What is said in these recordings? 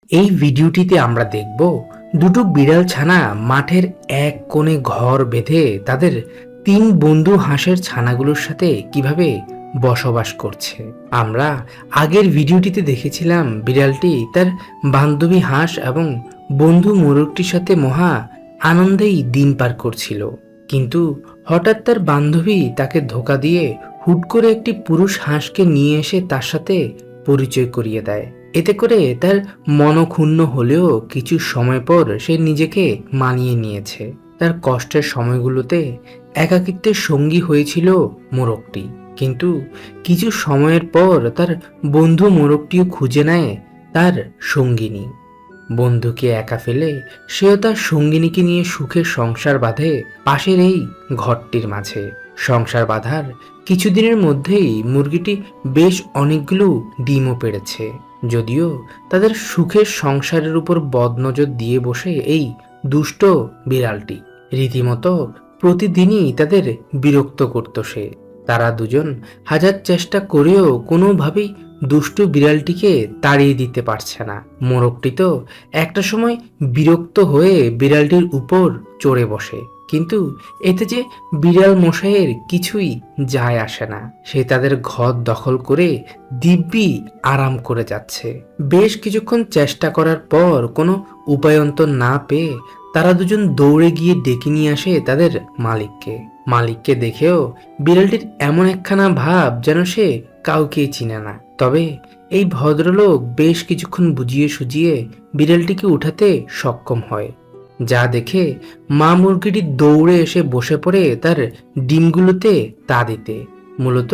এই ভিডিওটিতে আমরা দেখব দুটো বিড়াল ছানা মাঠের এক কোণে ঘর বেঁধে তাদের তিন বন্ধু হাঁসের ছানাগুলোর সাথে কিভাবে বসবাস করছে। আমরা আগের ভিডিওটিতে দেখেছিলাম বিড়ালটি তার বান্ধবী হাঁস এবং বন্ধু মোরগটির সাথে মহা আনন্দেই দিন পার করছিল, কিন্তু হঠাৎ তার বান্ধবী তাকে ধোঁকা দিয়ে হুট করে একটি পুরুষ হাঁসকে নিয়ে এসে তার সাথে পরিচয় করিয়ে দেয়। এতে করে তার মনক্ষুণ্ণ হলেও কিছু সময় পর সে নিজেকে মানিয়ে নিয়েছে। তার কষ্টের সময়গুলোতে একাকিত্বের সঙ্গী হয়েছিল মোরগটি, কিন্তু কিছু সময়ের পর তার বন্ধু মোরগটিও খুঁজে নেয় তার সঙ্গিনী। বন্ধুকে একা ফেলে সেও তার সঙ্গিনীকে নিয়ে সুখের সংসার বাঁধে পাশের এই ঘরটির মাঝে। সংসার বাঁধার কিছুদিনের মধ্যেই মুরগিটি বেশ অনেকগুলো ডিমও পেড়েছে, যদিও তাদের সুখের সংসারের উপর বদনজর দিয়ে বসে এই দুষ্ট বিড়ালটি রীতিমতো প্রতিদিনই তাদের বিরক্ত করত সে। তারা দুজন হাজার চেষ্টা করেও কোনোভাবেই দুষ্টু বিড়ালটিকে তাড়িয়ে দিতে পারছে না। মোরগটি তো একটা সময় বিরক্ত হয়ে বিড়ালটির উপর চড়ে বসে, কিন্তু এতে যে বিড়াল মশাইয়ের কিছুই যায় আসে না। সে তাদের ঘর দখল করে দিব্যি আরাম করে যাচ্ছে। বেশ কিছুক্ষণ চেষ্টা করার পর কোনো উপায়ন্তর না পেয়ে তারা দুজন দৌড়ে গিয়ে ডেকে নিয়ে আসে তাদের মালিককে দেখেও বিড়ালটির এমন একখানা ভাব যেন সে কাউকে চিনে না। তবে এই ভদ্রলোক বেশ কিছুক্ষণ বুঝিয়ে সুঝিয়ে বিড়ালটিকে উঠাতে সক্ষম হয়, যা দেখে মা মুরগিটি দৌড়ে এসে বসে পড়ে তার ডিমগুলোতে তা দিতে। মূলত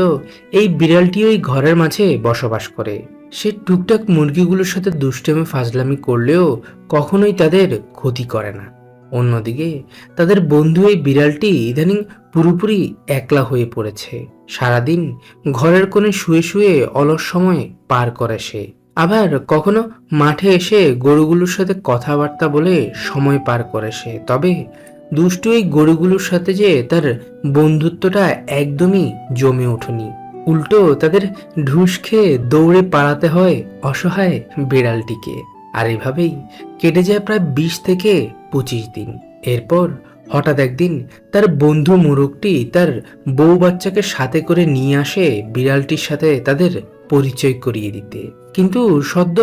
এই বিড়ালটি ওই ঘরের মাঝে বসবাস করে। সে টুকটাক মুরগিগুলোর সাথে দুষ্টামি ফাজলামি করলেও কখনোই তাদের ক্ষতি করে না। অন্যদিকে তাদের বন্ধু এই বিড়ালটি ইদানিং পুরোপুরি একলা হয়ে পড়েছে। সারাদিন ঘরের কোণে শুয়ে শুয়ে অলস সময় পার করে সে। আবার কখনো মাঠে এসে গরুগুলোর সাথে কথাবার্তা বলে সময় পার করে সে। তবে দুষ্টু এই গরুগুলোর সাথে যে তার বন্ধুত্বটা একদমই জমে ওঠেনি, উল্টো তাদের ঢুস খেয়ে দৌড়ে পালাতে হয় অসহায় বিড়ালটিকে। আর এভাবেই কেটে যায় প্রায় 20 থেকে 25 দিন। এরপর হঠাৎ একদিন তার বন্ধু মোরগটি তার বউ বাচ্চাকে সাথে করে নিয়ে আসে বিড়ালটির সাথে তাদের পরিচয় করিয়ে দিতে। কিন্তু সদ্য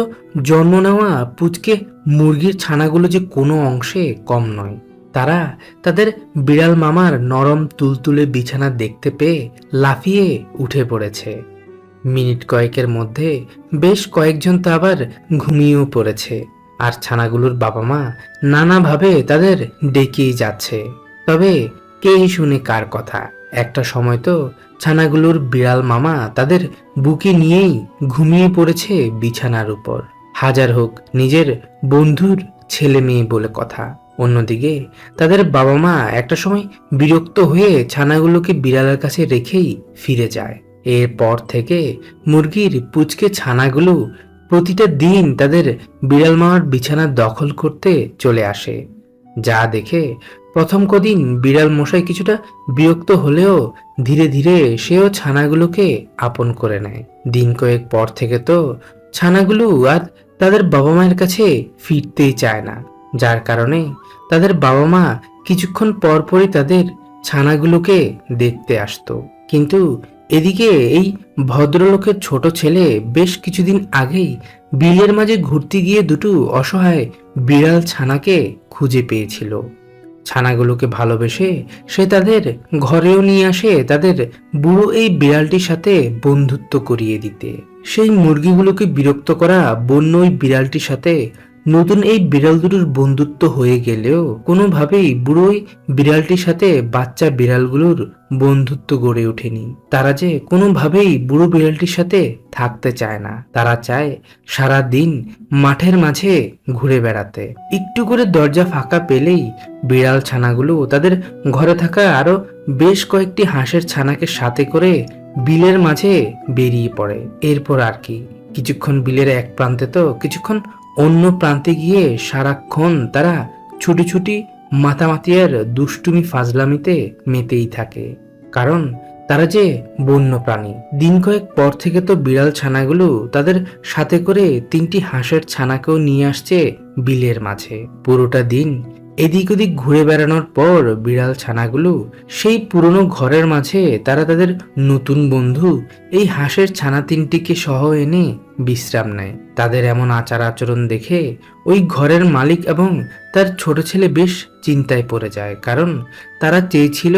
জন্ম নেওয়া পুচকে মুরগির ছানাগুলো যে কোনো অংশে কম নয়। তারা তাদের বিড়াল মামার নরম তুলতুলে বিছানা দেখতে পেয়ে লাফিয়ে উঠে পড়েছে। মিনিট কয়েকের মধ্যে বেশ কয়েকজন তো আবার ঘুমিয়েও পড়েছে, আর ছানাগুলোর বাবা মা নানাভাবে তাদের ডেকেই যাচ্ছে। তবে কেই শুনে কার কথা। একটা সময় তো ছানাগুলোর বিড়াল মামা তাদের বুকে নিয়েই ঘুমিয়ে পড়েছে বিছানার উপর। হাজার হোক নিজের বন্ধুর ছেলে মেয়ে বলে কথা। অন্যদিকে তাদের বাবা মা একটা সময় বিরক্ত হয়ে ছানাগুলোকে বিড়ালের কাছে রেখেই ফিরে যায়। এরপর থেকে মুরগির পুচকে ছানাগুলো প্রতিটা দিন তাদের বিড়াল মামার বিছানা দখল করতে চলে আসে, যা দেখে প্রথম কদিন বিড়াল মশাই কিছুটা বিরক্ত হলেও ধীরে ধীরে সেও ছানাগুলোকে আপন করে নেয়। দিন কয়েক পর থেকে তো ছানাগুলো আর তাদের বাবা মায়ের কাছে ফিরতেই চায় না, যার কারণে তাদের বাবা মা কিছুক্ষণ পরপরই তাদের ছানাগুলোকে দেখতে আসতো। কিন্তু এদিকে এই ভদ্রলোকের ছোট ছেলে বেশ কিছুদিন আগেই বিলের মাঝে ঘুরতে গিয়ে দুটো অসহায় বিড়াল ছানাকে খুঁজে পেয়েছিল। ছানাগুলোকে ভালোবেসে সে তাদের ঘরেও নিয়ে আসে তাদের বুড়ো এই বিড়ালটির সাথে বন্ধুত্ব করিয়ে দিতে। সেই মুরগিগুলোকে বিরক্ত করা বন্য ওই বিড়ালটির সাথে নতুন এই বিড়াল দুটোর বন্ধুত্ব হয়ে গেলেও কোনোভাবেই বুড়ো ওই বিড়ালটির সাথে বাচ্চা বিড়ালগুলোর বন্ধুত্ব গড়ে ওঠেনি। তারা যে কোনোভাবেই বুড়ো বিড়ালটির সাথে থাকতে চায় না। তারা চায় সারা দিন মাঠের মাঝে ঘুরে বেড়াতে। একটু করে দরজা ফাঁকা পেলেই বিড়াল ছানাগুলো তাদের ঘরে থাকা আরো বেশ কয়েকটি হাঁসের ছানাকে সাথে করে বিলের মাঝে বেরিয়ে পড়ে। এরপর আর কি, কিছুক্ষণ বিলের এক প্রান্তে তো কিছুক্ষণ অন্য প্রান্তে গিয়ে সারাক্ষণ তারা ছুটি ছুটি মাতামাতি আর দুষ্টুমি ফাজলামিতে মেতেই থাকে। কারণ তারা যে বন্য প্রাণী। দিন কয়েক পর থেকে তো বিড়াল ছানাগুলো তাদের সাথে করে 3টি হাঁসের ছানাকেও নিয়ে আসছে বিলের মাঝে। পুরোটা দিন এদিক ওদিক ঘুরে বেড়ানোর পর বিড়াল ছানাগুলো সেই পুরনো ঘরের মাঝে তারা তাদের নতুন বন্ধু এই হাঁসের ছানা 3টিকে সহ এনে বিশ্রাম নেয়। তাদের এমন আচার আচরণ দেখে ওই ঘরের মালিক এবং তার ছোট ছেলে বেশ চিন্তায় পড়ে যায়, কারণ তারা চেয়েছিল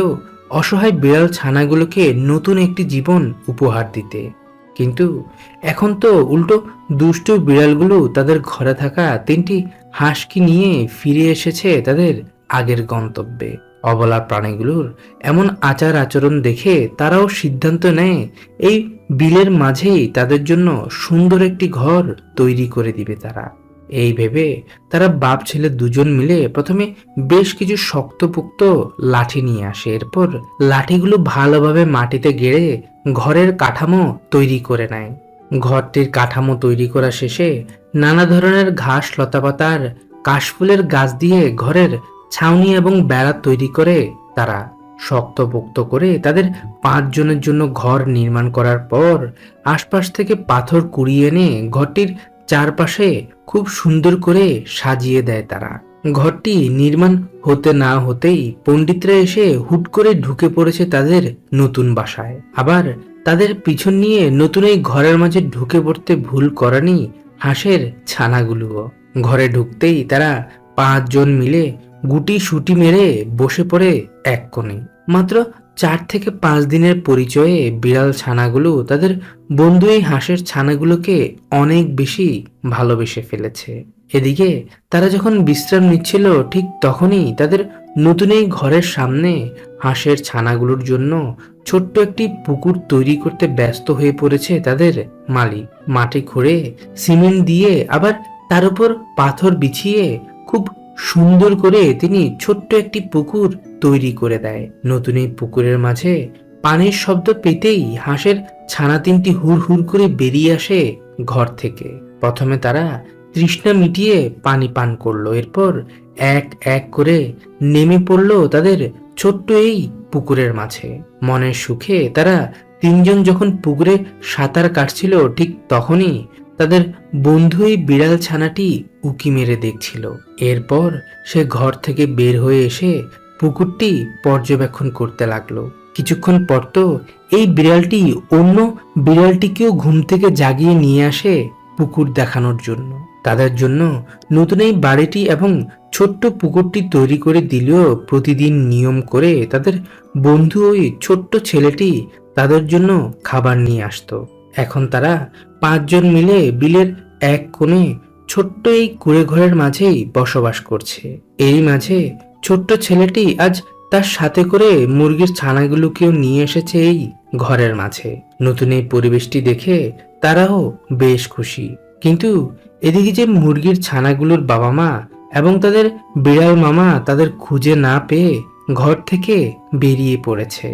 অসহায় বিড়াল ছানাগুলোকে নতুন একটি জীবন উপহার দিতে। কিন্তু এখন তো উল্টো দুষ্টু বিড়ালগুলো তাদের ঘরে থাকা 3টি হাঁসকে নিয়ে ফিরে এসেছে তাদের আগের গন্তব্যে। অবলা প্রাণীগুলোর এমন আচার আচরণ দেখে তারাও সিদ্ধান্ত নেয় এই বিলের মাঝেই তাদের জন্য সুন্দর একটি ঘর তৈরি করে দিবে তারা। এই ভেবে তারা বাপ ছেলে দুজন মিলে প্রথমে বেশ কিছু শক্তপোক্ত লাঠি নিয়ে আসে। এরপর লাঠিগুলো ভালোভাবে মাটিতে গেড়ে ঘরের কাঠামো তৈরি করে নেয়। ঘরটির কাঠামো তৈরি করা শেষে নানা ধরনের ঘাস লতাপাতার কাশফুলের গাছ দিয়ে ঘরের ছাউনি এবং বেড়া তৈরি করে তারা শক্তপোক্ত করে তাদের 5 জনের জন্য ঘর নির্মাণ করার পর আশপাশ থেকে পাথর কুড়িয়ে এনে ঘরটির চারপাশে খুব সুন্দর করে সাজিয়ে দেয় তারা। ঘরটি নির্মাণ হতে না হতেই পণ্ডিতরা এসে হুট করে ঢুকে পড়েছে তাদের নতুন বাসায়। আবার তাদের পিছন নিয়ে নতুন এই ঘরের মাঝে ঢুকে পড়তে ভুল করেনি হাঁসের ছানাগুলোও। ঘরে ঢুকতেই তারা 5 জন মিলে গুটি সুটি মেরে বসে পড়ে এক কোণে। মাত্র 4 থেকে 5 দিনের পরিচয়ে বিড়াল ছানাগুলো তাদের বন্ধু এই হাঁসের ছানাগুলোকে অনেক বেশি ভালোবেসে ফেলেছে। এদিকে তারা যখন বিশ্রাম নিচ্ছিল ঠিক তখনই তাদের নতুন এই ঘরের সামনে হাঁসের ছানাগুলোর জন্য ছোট্ট একটি পুকুর তৈরি করতে ব্যস্ত হয়ে পড়েছে তাদের মালিক। মাটি খুঁড়ে সিমেন্ট দিয়ে আবার তার উপর পাথর বিছিয়ে খুব সুন্দর করে তিনি ছোট্ট একটি পুকুর তৈরি করে দেয়। নতুন এই পুকুরের মাঝে পানির শব্দ পেতেই হাঁসের ছানা 3টি হুড় হুড় করে বেরিয়ে আসে ঘর থেকে। প্রথমে তারা তৃষ্ণা মিটিয়ে পানি পান করলো, এরপর এক এক করে নেমে পড়লো তাদের ছোট্ট এই পুকুরের মাঝে। মনের সুখে তারা 3 জন যখন পুকুরে সাঁতার কাটছিল ঠিক তখনই তাদের বন্ধু এই বিড়াল ছানাটি উকি মেরে দেখছিল। এরপর সে ঘর থেকে বের হয়ে এসে পুকুরটি পর্যবেক্ষণ করতে লাগলো। কিছুক্ষণ পর তো এই বিড়ালটি অন্য বিড়ালটিকেও ঘুম থেকে জাগিয়ে নিয়ে আসে পুকুর দেখানোর জন্য। তাদের জন্য নতুন এই বাড়িটি এবং ছোট্ট পুকুরটি তৈরি করে দিলেও প্রতিদিন নিয়ম করে তাদের বন্ধু ওই ছোট্ট ছেলেটি তাদের জন্য খাবার নিয়ে আসতো। এখন তারা 5 জন মিলে বিলের এক কোণে ছোট্ট এই কুঁড়ে ঘরের মাঝেই বসবাস করছে। এই মাঝে ছোট্ট ছেলেটি আজ তার সাথে করে মুরগির ছানাগুলোকেও নিয়ে এসেছে এই ঘরের মাঝে। নতুন এই পরিবেশটি দেখে তারাও বেশ খুশি। কিন্তু এদিকে যে মুরগির ছানাগুলোর বাবা মা এবং তাদের বিড়াল মামা তাদের খুঁজে না পেয়ে ঘর থেকে বেরিয়ে পড়েছে।